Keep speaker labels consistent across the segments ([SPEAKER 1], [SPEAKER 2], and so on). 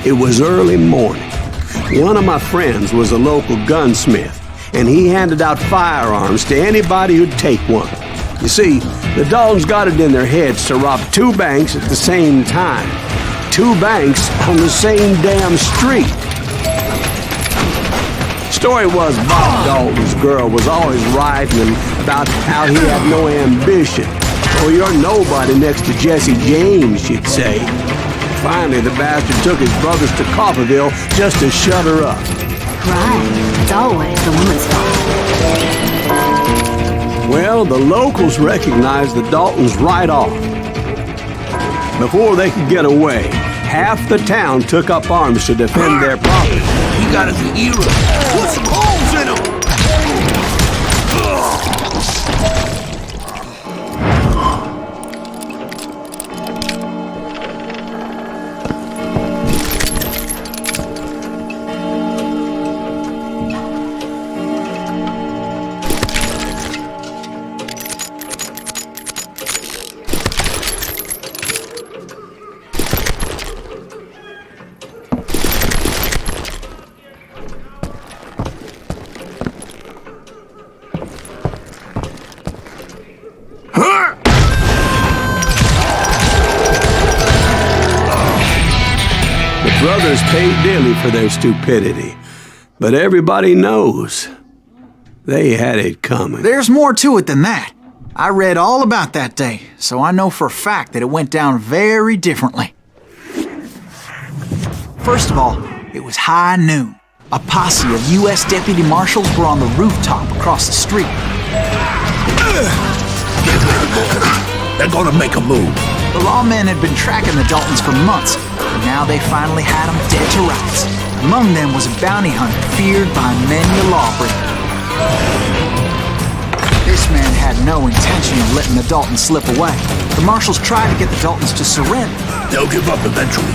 [SPEAKER 1] It was early morning. One of my friends was a local gunsmith, and he handed out firearms to anybody who'd take one. You see, the Daltons got it in their heads to rob two banks at the same time. Two banks on the same damn street. Story was Bob Dalton's girl was always writing him about how he had no ambition. Oh, you're nobody next to Jesse James, she'd say. Finally, the bastard took his brothers to Coffeyville just to shut her up.
[SPEAKER 2] Right. It's always the woman's fault.
[SPEAKER 1] Well, the locals recognized the Daltons right off. Before they could get away, half the town took up arms to defend their property.
[SPEAKER 3] We got us an era. Put some holes in them!
[SPEAKER 1] Brothers paid dearly for their stupidity, but everybody knows they had it coming.
[SPEAKER 4] There's more to it than that. I read all about that day, so I know for a fact that it went down very differently. First of all, it was high noon. A posse of U.S. deputy marshals were on the rooftop across the street.
[SPEAKER 3] Get ready, boys. They're gonna make a move.
[SPEAKER 4] The lawmen had been tracking the Daltons for months, and now they finally had them dead to rights. Among them was a bounty hunter feared by many a lawbreaker. This man had no intention of letting the Daltons slip away. The marshals tried to get the Daltons to surrender.
[SPEAKER 3] They'll give up eventually.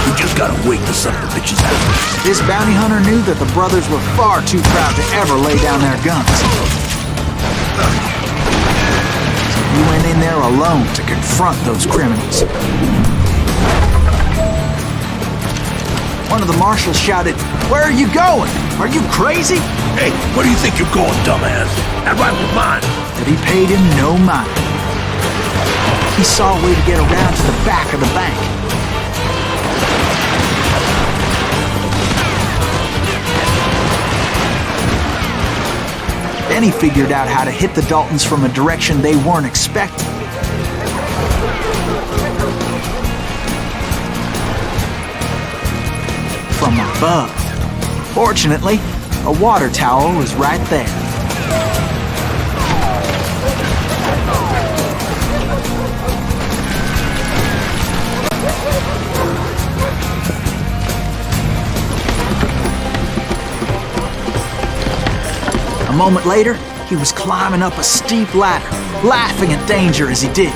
[SPEAKER 3] We just gotta wait to suck the bitches out.
[SPEAKER 4] This bounty hunter knew that the brothers were far too proud to ever lay down their guns. He went in there alone to confront those criminals. One of the marshals shouted, "Where are you going? Are you crazy?"
[SPEAKER 3] Hey, where do you think you're going, dumbass? That rifle's mine.
[SPEAKER 4] But he paid him no mind. He saw a way to get around to the back of the bank. Then he figured out how to hit the Daltons from a direction they weren't expecting. From above. Fortunately, a water tower was right there. A moment later, he was climbing up a steep ladder, laughing at danger as he did.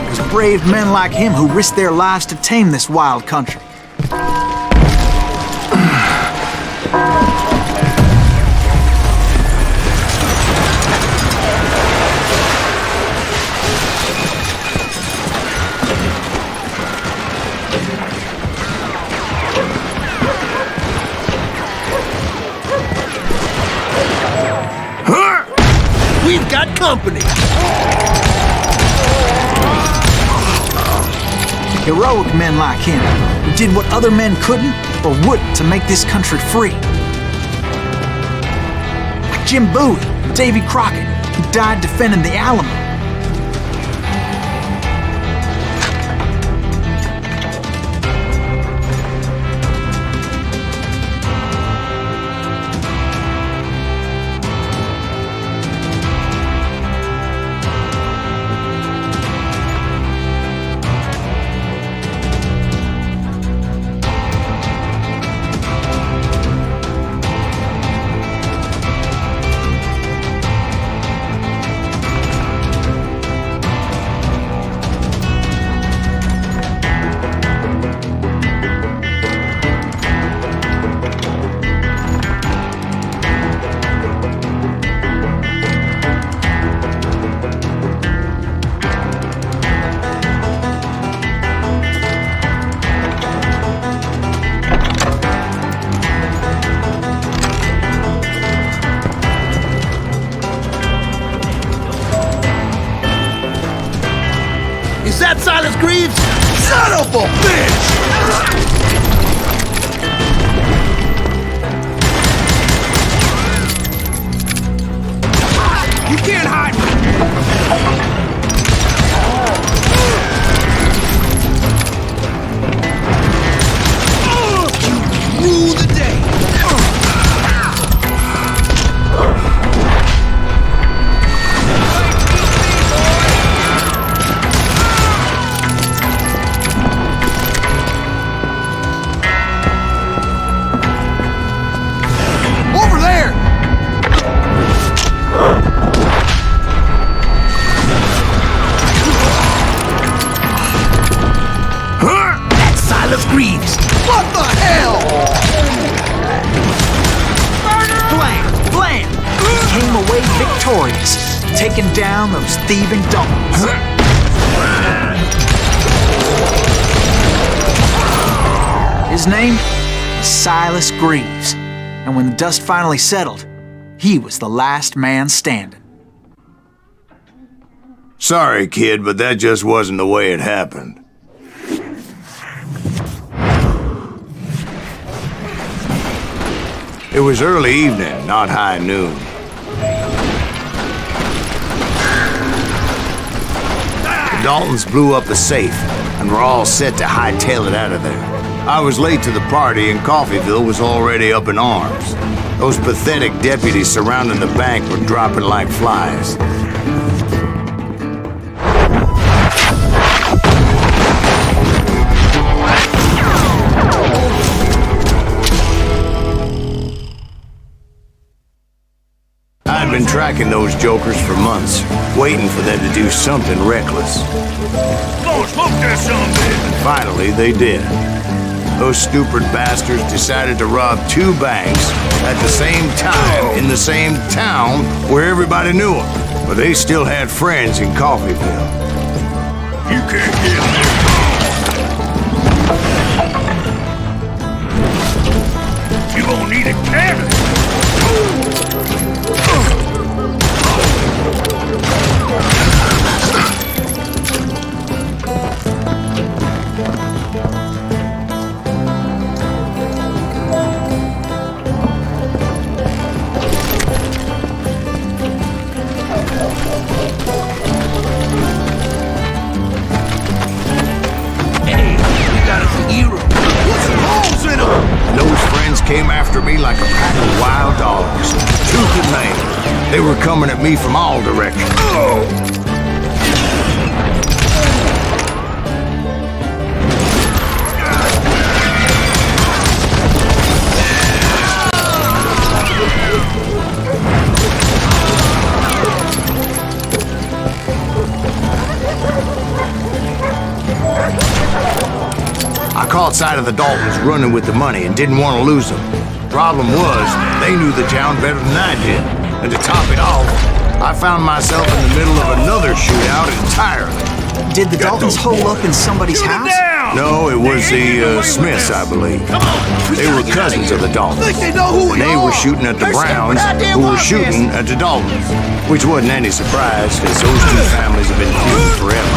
[SPEAKER 4] It was brave men like him who risked their lives to tame this wild country.
[SPEAKER 3] We've got company.
[SPEAKER 4] Heroic men like him, who did what other men couldn't or wouldn't to make this country free. Like Jim Bowie and Davy Crockett, who died defending the Alamo.
[SPEAKER 3] Greaves? Son of a bitch! You can't hide from me! Rule the day! Over there! That's Silas Greaves! What the hell?
[SPEAKER 4] Blam! He came away victorious, taking down those thieving Daltons. His name was Silas Greaves, and when the dust finally settled, he was the last man standing.
[SPEAKER 3] Sorry, kid, but that just wasn't the way it happened. It was early evening, not high noon. The Daltons blew up the safe, and were all set to hightail it out of there. I was late to the party, and Coffeyville was already up in arms. Those pathetic deputies surrounding the bank were dropping like flies. I'd been tracking those jokers for months, waiting for them to do something reckless.
[SPEAKER 5] Go smoke that something!
[SPEAKER 3] And finally, they did. Those stupid bastards decided to rob two banks at the same time in the same town where everybody knew them. But they still had friends in Coffeyville.
[SPEAKER 5] You can't get me! You gonna need a cannon!
[SPEAKER 3] Came after me like a pack of wild dogs, tooth and nail. They were coming at me from all directions. I caught sight of the Daltons running with the money and didn't want to lose them. Problem was, they knew the town better than I did. And to top it off, I found myself in the middle of another shootout entirely.
[SPEAKER 4] Did the Daltons hole up in somebody's house?
[SPEAKER 3] No, it was the Smiths, I believe. They were cousins of the Daltons. And they were shooting at the Browns, who were shooting at the Daltons. Which wasn't any surprise, because those two families have been feuding forever.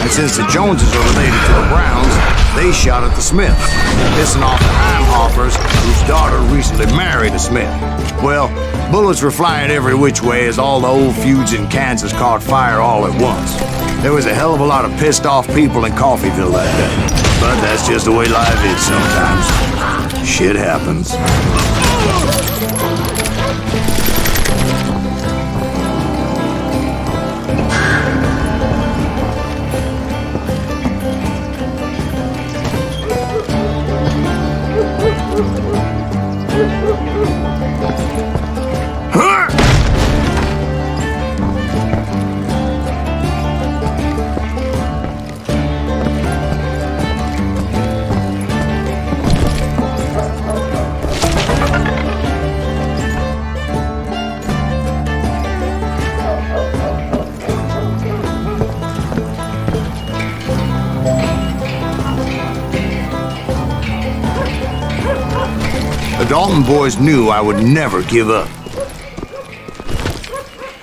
[SPEAKER 3] And since the Joneses are related to the Browns, they shot at the Smiths, pissing off the Heimhoffers, whose daughter recently married a Smith. Well, bullets were flying every which way as all the old feuds in Kansas caught fire all at once. There was a hell of a lot of pissed off people in Coffeyville that day. But that's just the way life is sometimes. Shit happens. The Dalton boys knew I would never give up.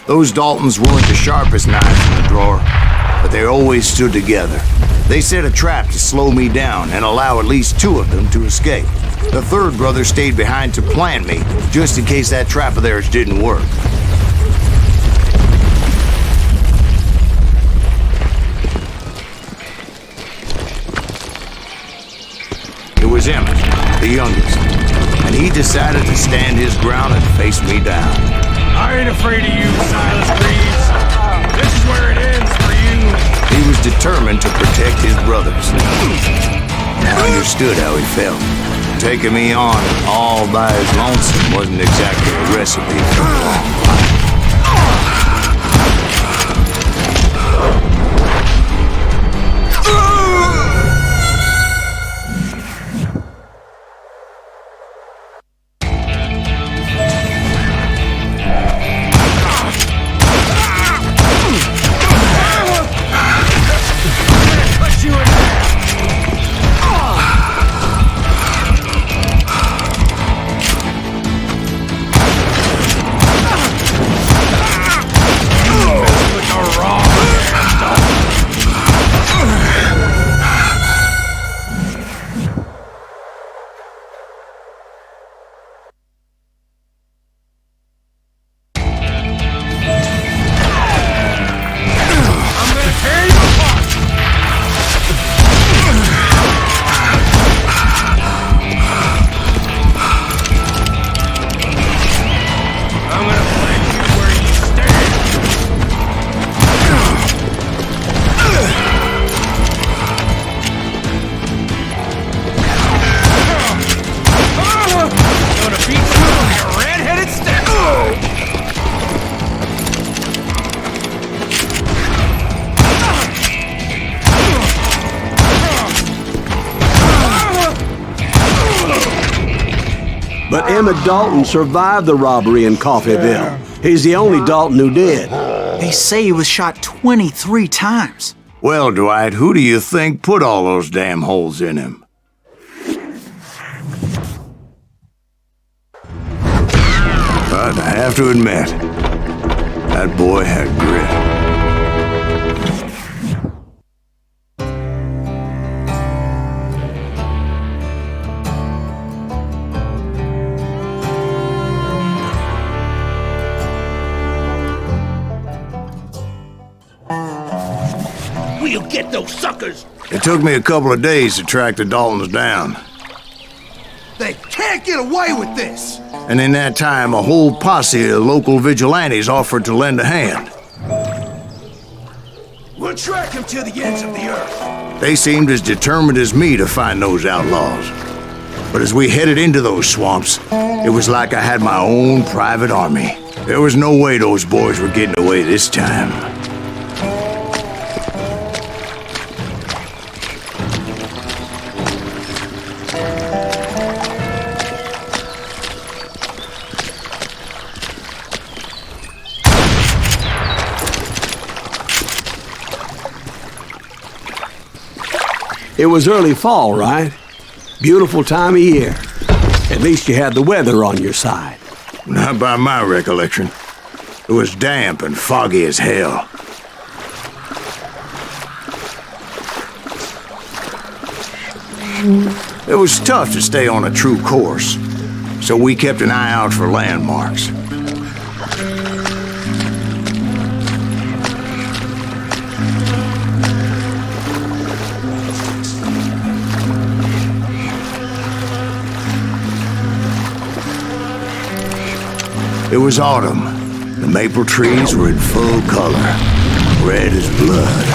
[SPEAKER 3] Those Daltons weren't the sharpest knives in the drawer, but but they always stood together. They set a trap to slow me down and allow at least 2 of them to escape. The third brother stayed behind to plant me, just in case that trap of theirs didn't work. It was Emmett, the youngest, and he decided to stand his ground and face me down.
[SPEAKER 5] I ain't afraid of you, Silas Reeves. This is where it ends for you.
[SPEAKER 3] He was determined to protect his brothers. I understood how he felt. Taking me on all by his lonesome wasn't exactly a recipe for a long life.
[SPEAKER 1] But Emmett Dalton survived the robbery in Coffeyville. He's the only Dalton who did.
[SPEAKER 4] They say he was shot 23 times.
[SPEAKER 3] Well, Dwight, who do you think put all those damn holes in him? But I have to admit, that boy had grit.
[SPEAKER 5] We'll get those suckers!
[SPEAKER 3] It took me a couple of days to track the Daltons down.
[SPEAKER 6] They can't get away with this!
[SPEAKER 3] And in that time, a whole posse of local vigilantes offered to lend a hand.
[SPEAKER 6] We'll track them to the ends of the earth.
[SPEAKER 3] They seemed as determined as me to find those outlaws. But as we headed into those swamps, it was like I had my own private army. There was no way those boys were getting away this time.
[SPEAKER 1] It was early fall, right? Beautiful time of year. At least you had the weather on your side.
[SPEAKER 3] Not by my recollection. It was damp and foggy as hell. It was tough to stay on a true course, so we kept an eye out for landmarks. It was autumn. The maple trees were in full color, red as blood.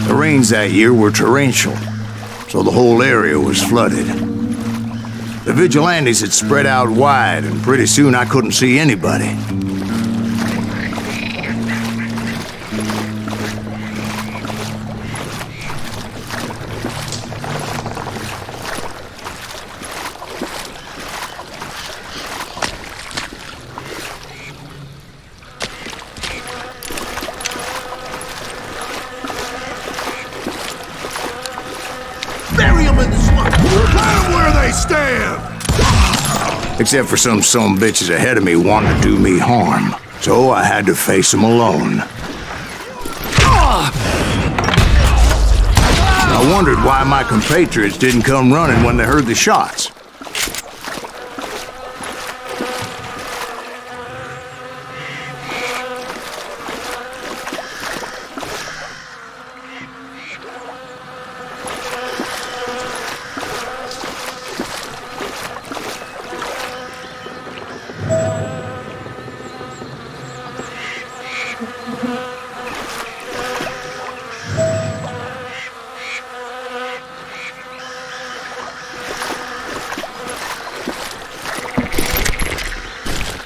[SPEAKER 3] The rains that year were torrential, so the whole area was flooded. The vigilantes had spread out wide, and pretty soon I couldn't see anybody.
[SPEAKER 6] Bury them in the swamp! Put them where they stand!
[SPEAKER 3] Except for some bitches ahead of me wanting to do me harm. So I had to face them alone. I wondered why my compatriots didn't come running when they heard the shots.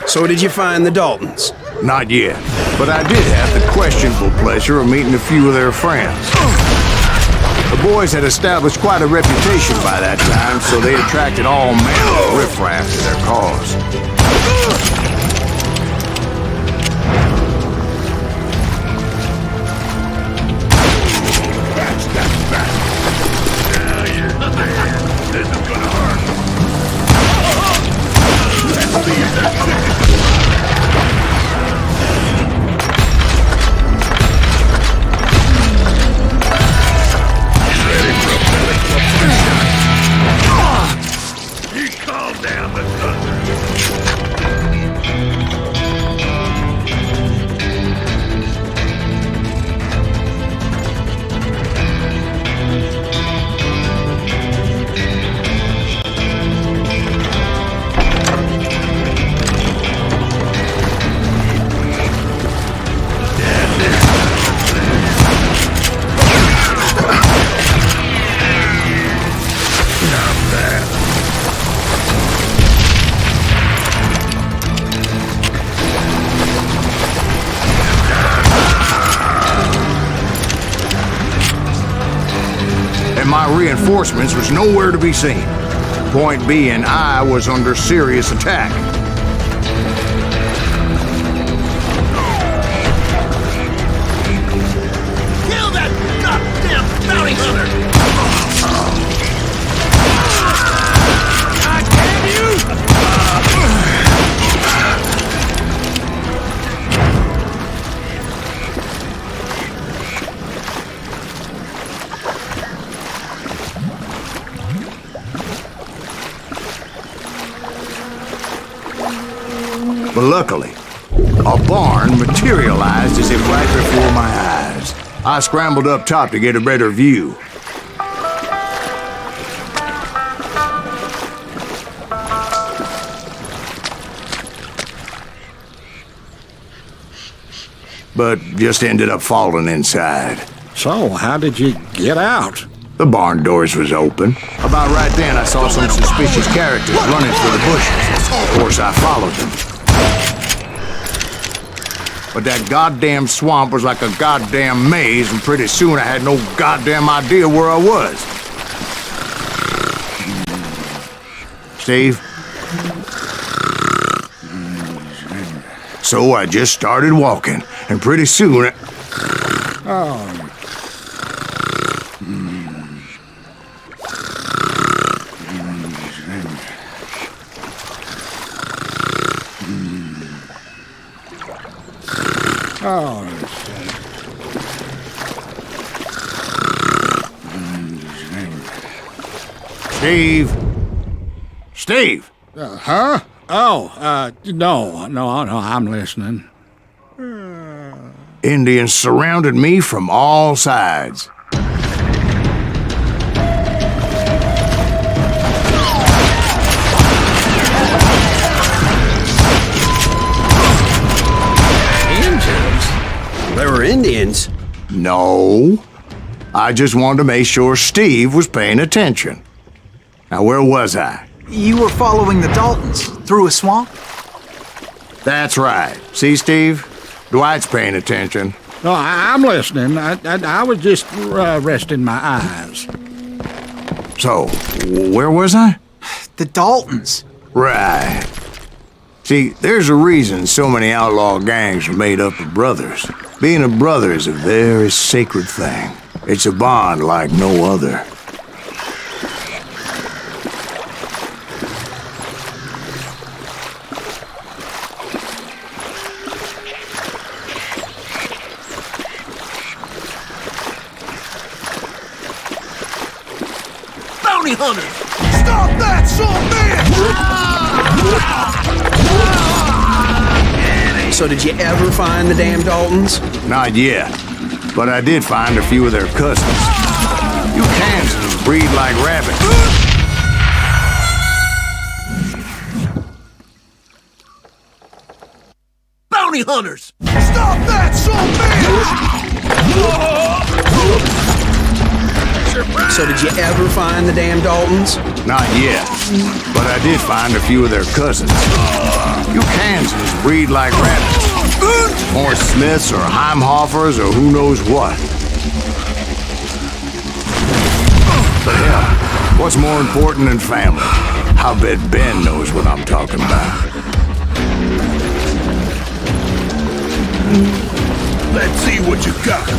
[SPEAKER 1] So did you find the Daltons?
[SPEAKER 3] Not yet, but I did have the questionable pleasure of meeting a few of their friends. The boys had established quite a reputation by that time, so they attracted all manner of riffraff to their cause.
[SPEAKER 5] This is gonna hurt. He called down the thunder.
[SPEAKER 3] My reinforcements was nowhere to be seen. Point being, I was under serious attack.
[SPEAKER 5] Kill that goddamn bounty hunter! God damn you!
[SPEAKER 3] But luckily, a barn materialized as if right before my eyes. I scrambled up top to get a better view. But just ended up falling inside.
[SPEAKER 7] So, how did you get out?
[SPEAKER 3] The barn doors was open. About right then, I saw some suspicious characters running for the bushes. Of course, I followed them. But that goddamn swamp was like a goddamn maze, and pretty soon I had no goddamn idea where I was. Steve? So I just started walking, and pretty soon... Steve? Steve?
[SPEAKER 7] Huh? Oh, no, I'm listening.
[SPEAKER 3] Indians surrounded me from all sides.
[SPEAKER 1] There were Indians?
[SPEAKER 3] No. I just wanted to make sure Steve was paying attention. Now, where was I?
[SPEAKER 4] You were following the Daltons through a swamp?
[SPEAKER 3] That's right. See, Steve? Dwight's paying attention.
[SPEAKER 7] No, I'm listening. I was just resting my eyes.
[SPEAKER 3] So, where was I?
[SPEAKER 4] The Daltons.
[SPEAKER 3] Right. See, there's a reason so many outlaw gangs are made up of brothers. Being a brother is a very sacred thing. It's a bond like no other.
[SPEAKER 6] bounty hunters! Stop that, son man!
[SPEAKER 1] So did you ever find the damn Daltons?
[SPEAKER 3] Not yet, but I did find a few of their cousins. You Kansans breed like rabbits.
[SPEAKER 6] Bounty hunters! Stop that, son man!
[SPEAKER 1] So did you ever find the damn Daltons?
[SPEAKER 3] Not yet, but I did find a few of their cousins. You Kansans breed like rabbits. More Smiths or Heimhoffers or who knows what. But hell, what's more important than family? I bet Ben knows what I'm talking about.
[SPEAKER 6] Let's see what you got.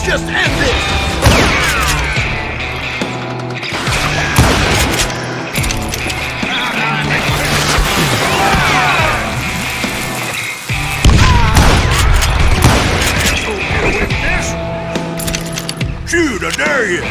[SPEAKER 6] Just end this! Shoot, I dare you!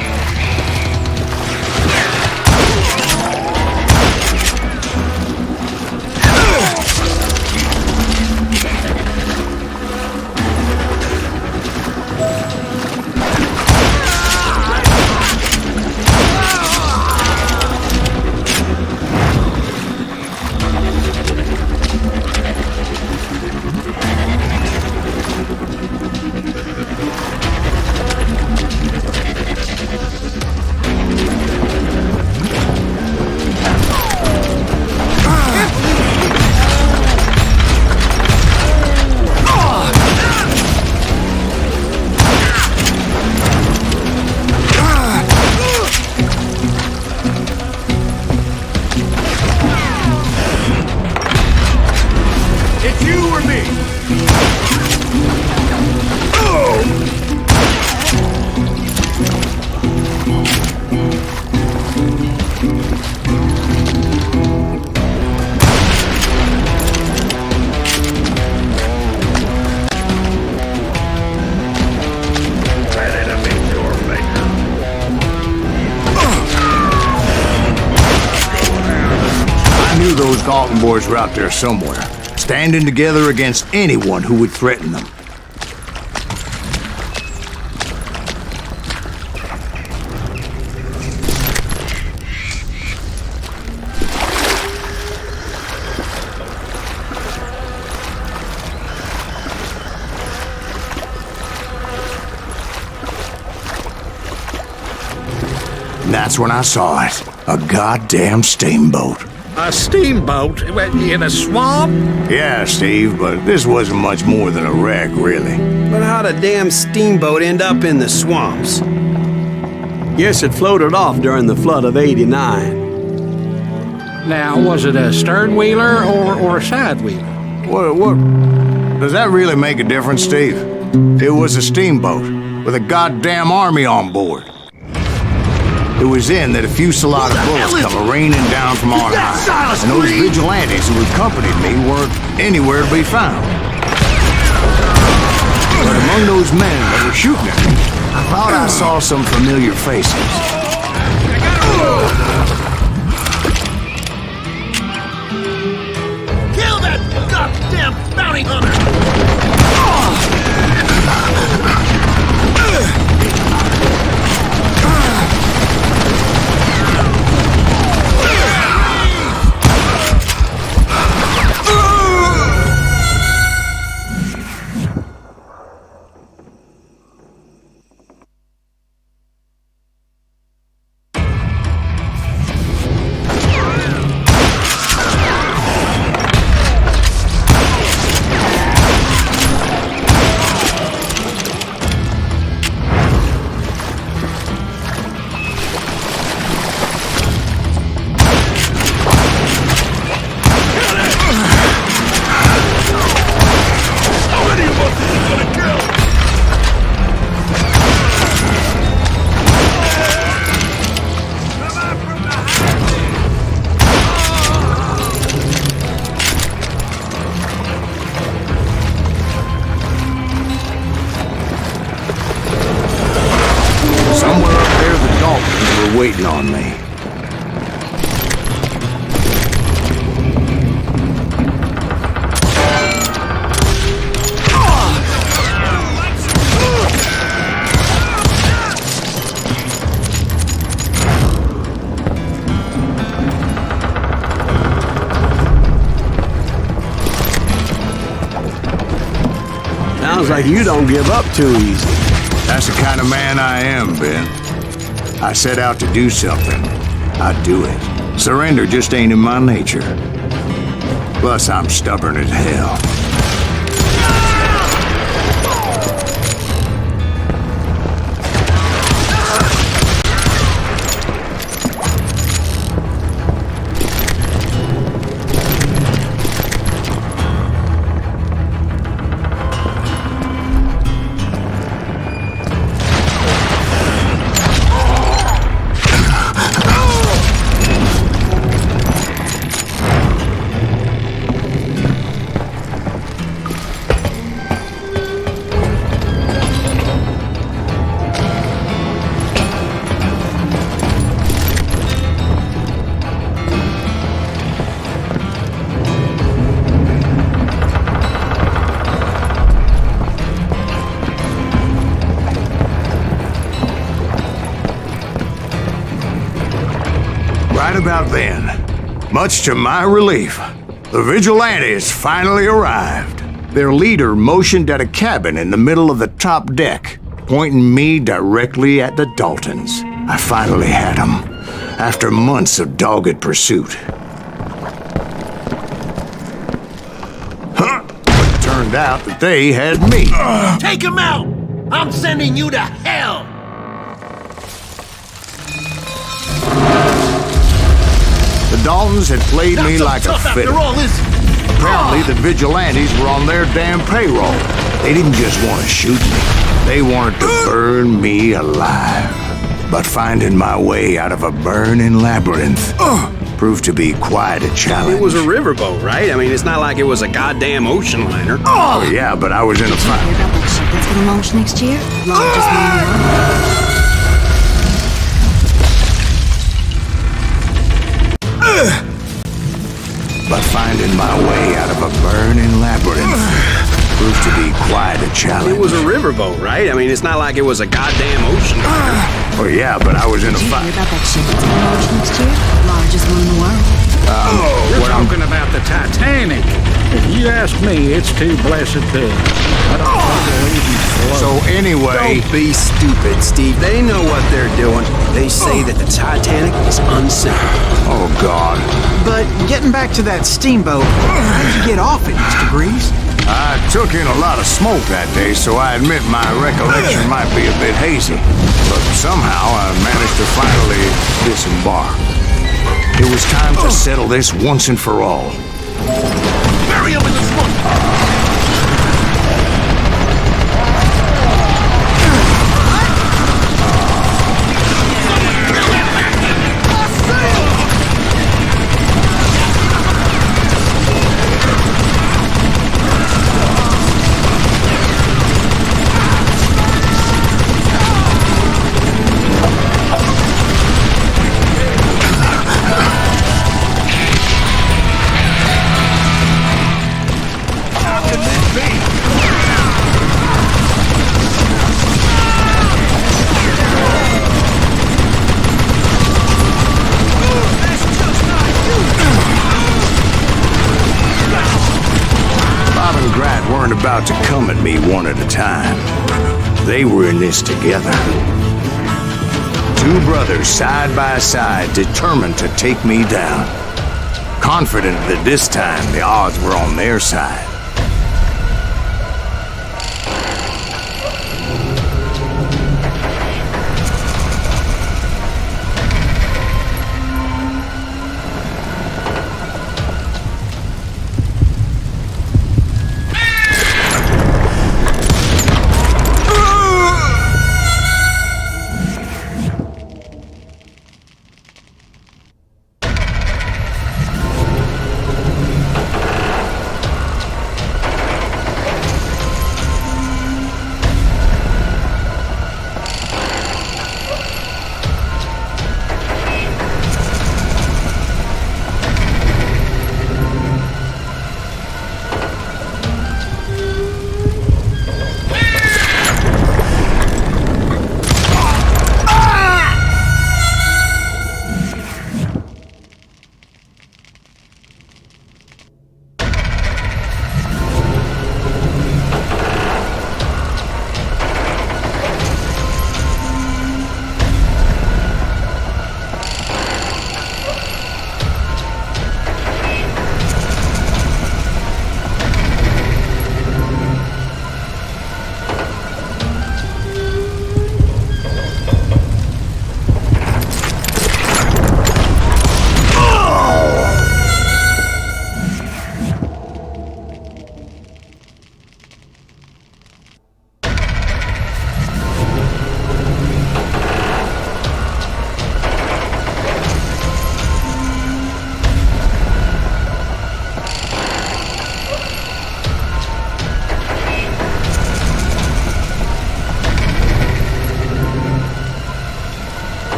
[SPEAKER 3] Those Dalton boys were out there somewhere, standing together against anyone who would threaten them. And that's when I saw it. A goddamn steamboat.
[SPEAKER 7] A steamboat in a swamp?
[SPEAKER 3] Yeah, Steve, but this wasn't much more than a wreck, really.
[SPEAKER 1] But how'd a damn steamboat end up in the swamps? Guess it floated off during the flood of '89.
[SPEAKER 7] Now, was it a stern wheeler or a side wheeler?
[SPEAKER 3] What? Does that really make a difference, Steve? It was a steamboat with a goddamn army on board. It was then that a fusillade of bullets come raining down from on high, and those vigilantes who accompanied me weren't anywhere to be found. But among those men that were shooting at me, I thought I saw some familiar faces.
[SPEAKER 6] Kill that goddamn bounty hunter!
[SPEAKER 3] waiting on me.
[SPEAKER 1] Sounds like you don't give up too easy.
[SPEAKER 3] That's the kind of man I am, Ben. I set out to do something. I do it. Surrender just ain't in my nature. Plus, I'm stubborn as hell. Right about then, much to my relief, the vigilantes finally arrived. Their leader motioned at a cabin in the middle of the top deck, pointing me directly at the Daltons. I finally had them, after months of dogged pursuit. But it turned out that they had me.
[SPEAKER 8] Take him out! I'm sending you to hell!
[SPEAKER 3] The Daltons had played me like a
[SPEAKER 8] tough after
[SPEAKER 3] fiddle.
[SPEAKER 8] all, is it?
[SPEAKER 3] Apparently, the vigilantes were on their damn payroll. They didn't just want to shoot me. They wanted to burn me alive. But finding my way out of a burning labyrinth proved to be quite a challenge.
[SPEAKER 9] It was a riverboat, right? I mean, it's not like it was a goddamn ocean liner.
[SPEAKER 3] Oh, yeah, but I was in a
[SPEAKER 2] Hear
[SPEAKER 3] fight.
[SPEAKER 2] about that ship that's gonna launch next year? Largest one in the world.
[SPEAKER 3] But finding my way out of a burning labyrinth proved to be quite a challenge.
[SPEAKER 9] It was a riverboat, right? I mean, it's not like it was a goddamn ocean liner.
[SPEAKER 3] Oh, yeah, but I was in a
[SPEAKER 2] Did you
[SPEAKER 3] fight.
[SPEAKER 2] hear about that ship that's gonna launch next year? Largest one in the world.
[SPEAKER 7] You're talking about the Titanic. If you ask me, it's too blessed big. I don't think they'll even float.
[SPEAKER 3] So anyway,
[SPEAKER 9] Don't be stupid, Steve. They know what they're doing. They say that the Titanic is unsinkable.
[SPEAKER 3] oh God,
[SPEAKER 4] But getting back to that steamboat, how did you get off it, Mr. Greaves?
[SPEAKER 3] I took in a lot of smoke that day, so I admit my recollection might be a bit hazy. But somehow I managed to finally disembark. It was time to settle this once and for all.
[SPEAKER 8] Bury him in the swamp!
[SPEAKER 3] Weren't about to come at me one at a time. They were in this together. Two brothers side by side, determined to take me down. Confident that this time the odds were on their side.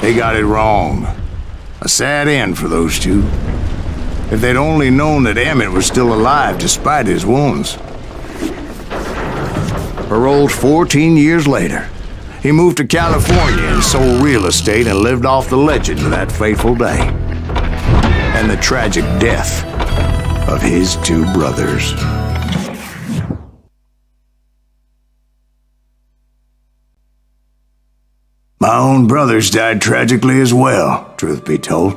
[SPEAKER 3] They got it wrong. A sad end for those two. If they'd only known that Emmett was still alive despite his wounds. Paroled 14 years later, he moved to California and sold real estate and lived off the legend of that fateful day. And the tragic death of his two brothers. My own brothers died tragically as well, truth be told.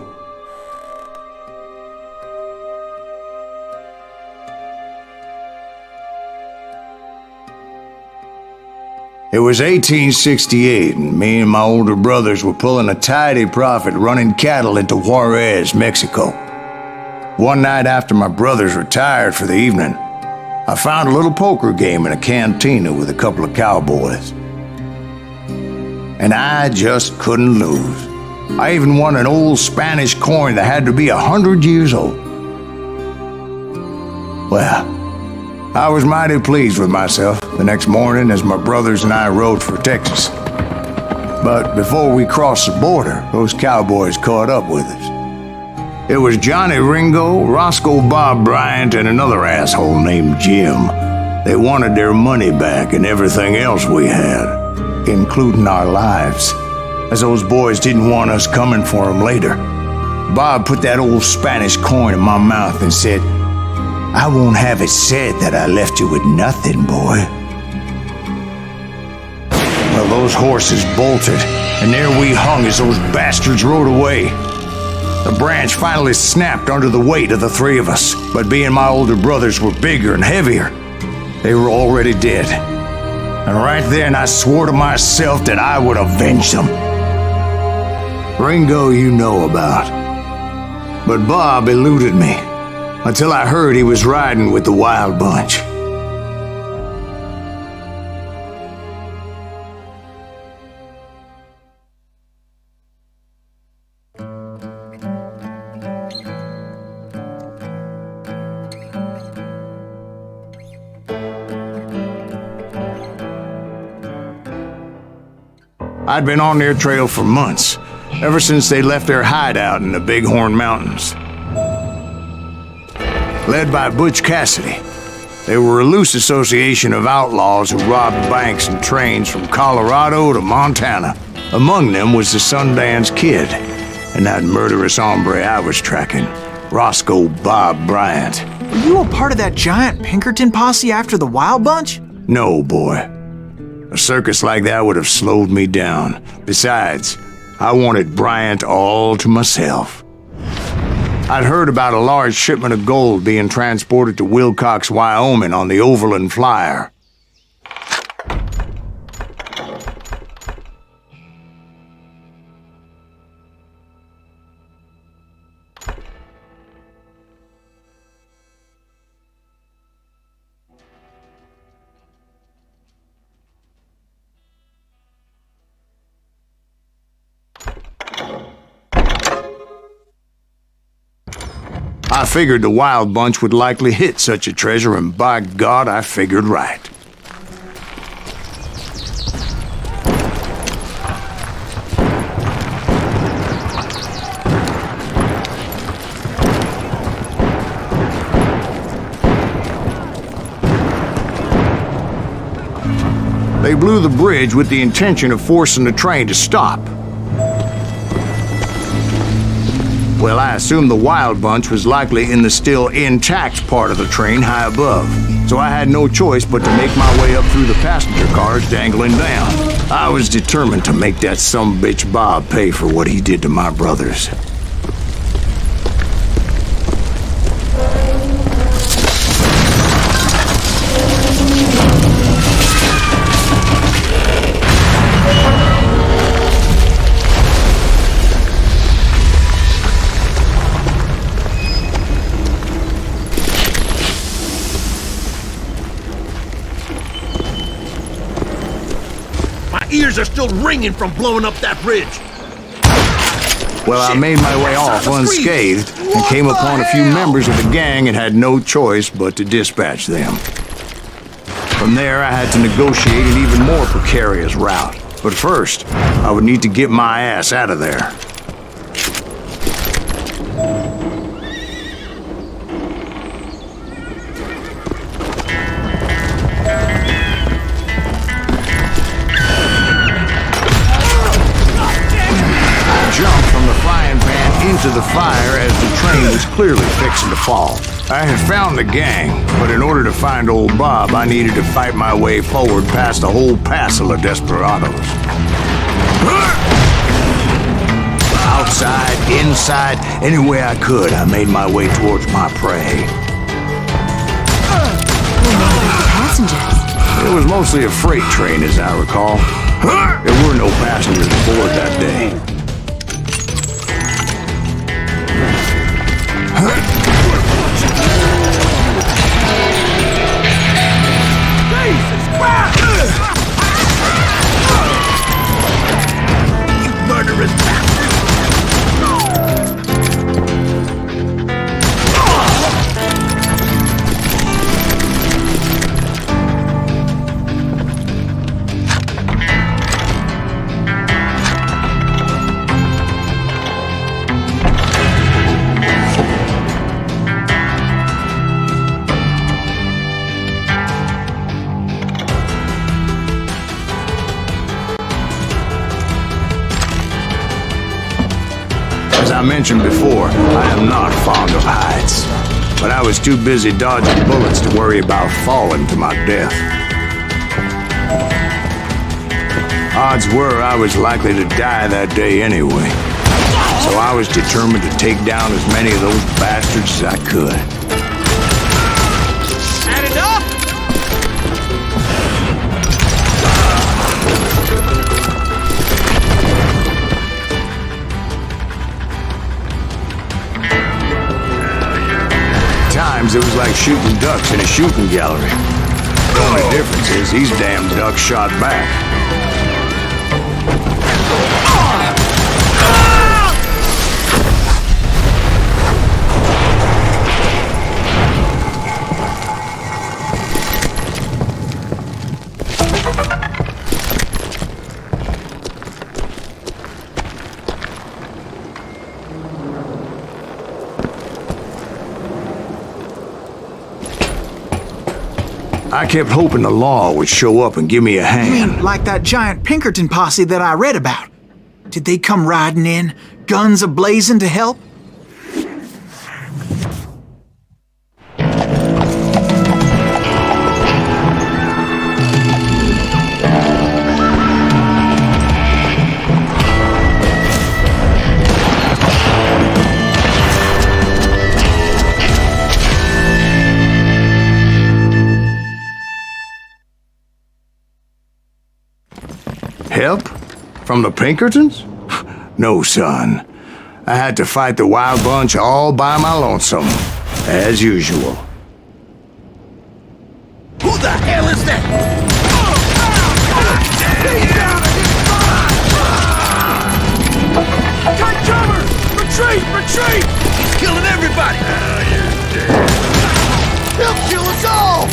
[SPEAKER 3] It was 1868, and me and my older brothers were pulling a tidy profit running cattle into Juarez, Mexico. One night after my brothers retired for the evening, I found a little poker game in a cantina with a couple of cowboys. And I just couldn't lose. I even won an old Spanish coin that had to be 100 years old. Well, I was mighty pleased with myself the next morning as my brothers and I rode for Texas. But before we crossed the border, those cowboys caught up with us. It was Johnny Ringo, Roscoe Bob Bryant, and another asshole named Jim. They wanted their money back and everything else we had, including our lives, as those boys didn't want us coming for them later. Bob put that old Spanish coin in my mouth and said, "I won't have it said that I left you with nothing, boy." Well, those horses bolted, and there we hung as those bastards rode away. The branch finally snapped under the weight of the three of us, but being my older brothers were bigger and heavier, they were already dead. And right then I swore to myself that I would avenge them. Ringo you know about. But Bob eluded me, until I heard he was riding with the Wild Bunch. I'd been on their trail for months, ever since they left their hideout in the Bighorn Mountains. Led by Butch Cassidy, they were a loose association of outlaws who robbed banks and trains from Colorado to Montana. Among them was the Sundance Kid, and that murderous hombre I was tracking, Roscoe Bob Bryant.
[SPEAKER 4] Were you a part of that giant Pinkerton posse after the Wild Bunch?
[SPEAKER 3] No, boy. A circus like that would have slowed me down. Besides, I wanted Bryant all to myself. I'd heard about a large shipment of gold being transported to Wilcox, Wyoming on the Overland Flyer. I figured the Wild Bunch would likely hit such a treasure, and by God, I figured right. They blew the bridge with the intention of forcing the train to stop. Well, I assumed the Wild Bunch was likely in the still intact part of the train high above, so I had no choice but to make my way up through the passenger cars dangling down. I was determined to make that sumbitch Bob pay for what he did to my brothers.
[SPEAKER 8] Ears are still ringing from blowing up that bridge.
[SPEAKER 3] Well, I made my way off unscathed and came upon a few members of the gang and had no choice but to dispatch them. From there, I had to negotiate an even more precarious route. But first, I would need to get my ass out of there. Jumped from the frying pan into the fire as the train was clearly fixing to fall. I had found the gang, but in order to find old Bob, I needed to fight my way forward past a whole passel of desperados. Outside, inside, any way I could, I made my way towards my prey.
[SPEAKER 2] Passengers.
[SPEAKER 3] It was mostly a freight train, as I recall. There were no passengers aboard that day. As I mentioned before, I am not fond of heights, but I was too busy dodging bullets to worry about falling to my death. Odds were I was likely to die that day anyway, so I was determined to take down as many of those bastards as I could.
[SPEAKER 8] Add it up!
[SPEAKER 3] Times it was like shooting ducks in a shooting gallery. The only difference is these damn ducks shot back. I kept hoping the law would show up and give me a hand.
[SPEAKER 4] Like that giant Pinkerton posse that I read about. Did they come riding in, guns a-blazing to help?
[SPEAKER 3] Help? From the Pinkertons? No, son. I had to fight the wild bunch all by my lonesome, as usual.
[SPEAKER 8] Who the hell is that? Take cover! Retreat! Retreat! He's killing everybody! He'll kill us all!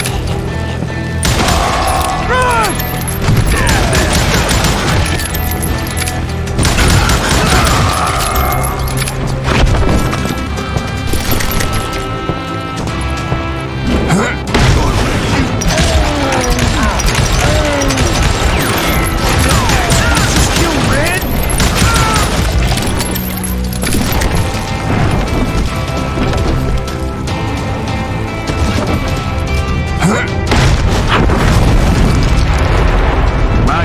[SPEAKER 8] Run!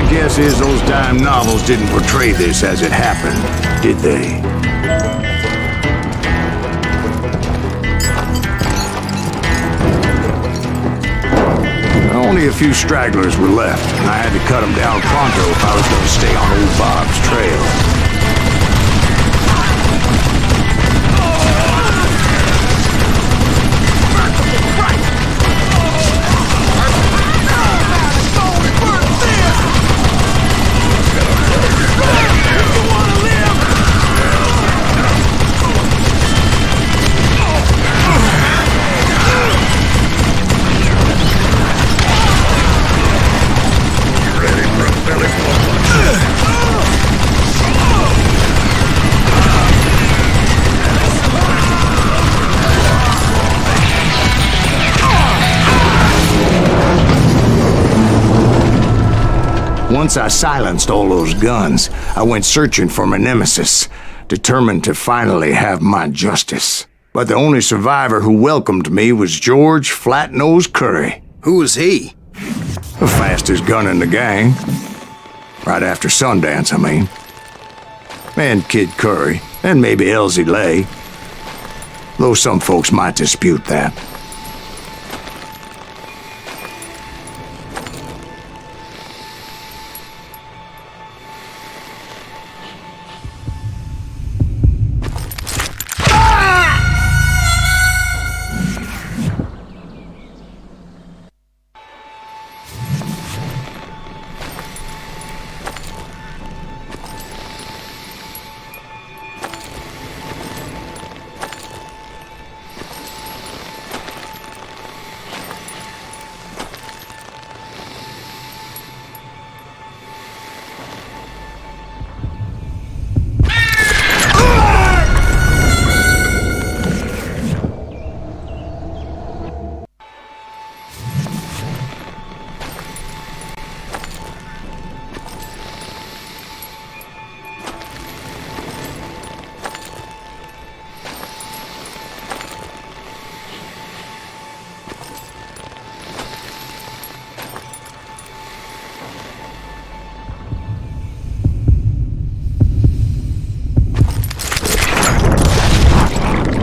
[SPEAKER 3] Guess is those dime novels didn't portray this as it happened, did they? Only a few stragglers were left, and I had to cut them down pronto if I was going to stay on old Bob's trail. Once I silenced all those guns, I went searching for my nemesis, determined to finally have my justice. But the only survivor who welcomed me was George Flat-Nose Curry.
[SPEAKER 9] Who was he?
[SPEAKER 3] The fastest gun in the gang. Right after Sundance, I mean. And Kid Curry, and maybe Elsie Lay. Though some folks might dispute that.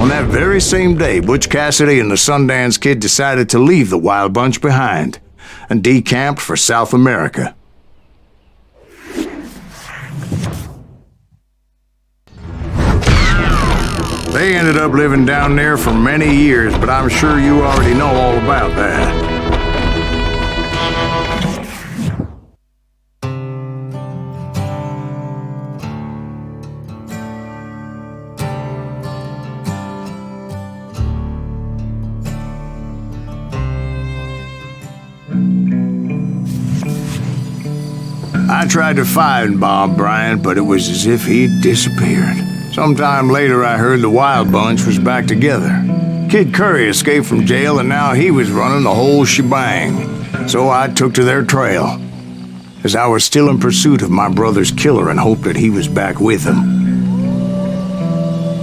[SPEAKER 3] On that very same day, Butch Cassidy and the Sundance Kid decided to leave the Wild Bunch behind and decamped for South America. They ended up living down there for many years, but I'm sure you already know all about that. I tried to find Bob Bryant, but it was as if he'd disappeared. Sometime later, I heard the Wild Bunch was back together. Kid Curry escaped from jail, and now he was running the whole shebang. So I took to their trail, as I was still in pursuit of my brother's killer and hoped that he was back with him.